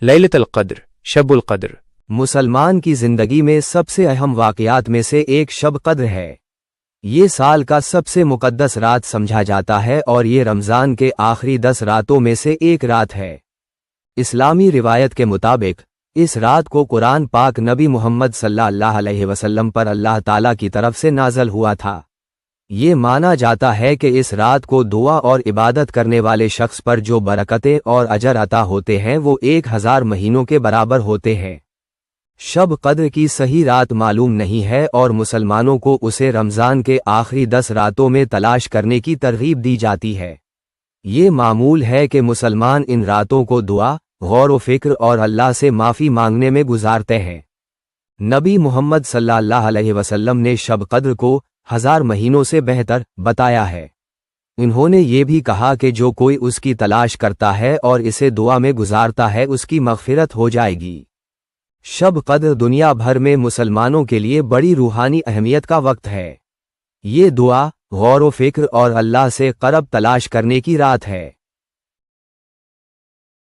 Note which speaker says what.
Speaker 1: لیلۃ القدر، شب القدر
Speaker 2: مسلمان کی زندگی میں سب سے اہم واقعات میں سے ایک شب قدر ہے۔ یہ سال کا سب سے مقدس رات سمجھا جاتا ہے اور یہ رمضان کے آخری 10 راتوں میں سے ایک رات ہے۔ اسلامی روایت کے مطابق اس رات کو قرآن پاک نبی محمد صلی اللہ علیہ وسلم پر اللہ تعالیٰ کی طرف سے نازل ہوا تھا۔ یہ مانا جاتا ہے کہ اس رات کو دعا اور عبادت کرنے والے شخص پر جو برکتیں اور اجر عطا ہوتے ہیں وہ 1000 مہینوں کے برابر ہوتے ہیں۔ شب قدر کی صحیح رات معلوم نہیں ہے اور مسلمانوں کو اسے رمضان کے آخری 10 راتوں میں تلاش کرنے کی ترغیب دی جاتی ہے۔ یہ معمول ہے کہ مسلمان ان راتوں کو دعا، غور و فکر اور اللہ سے معافی مانگنے میں گزارتے ہیں۔ نبی محمد صلی اللہ علیہ وسلم نے شب قدر کو 1000 مہینوں سے بہتر بتایا ہے۔ انہوں نے یہ بھی کہا کہ جو کوئی اس کی تلاش کرتا ہے اور اسے دعا میں گزارتا ہے اس کی مغفرت ہو جائے گی۔ شب قدر دنیا بھر میں مسلمانوں کے لیے بڑی روحانی اہمیت کا وقت ہے۔ یہ دعا، غور و فکر اور اللہ سے قرب تلاش کرنے کی رات ہے۔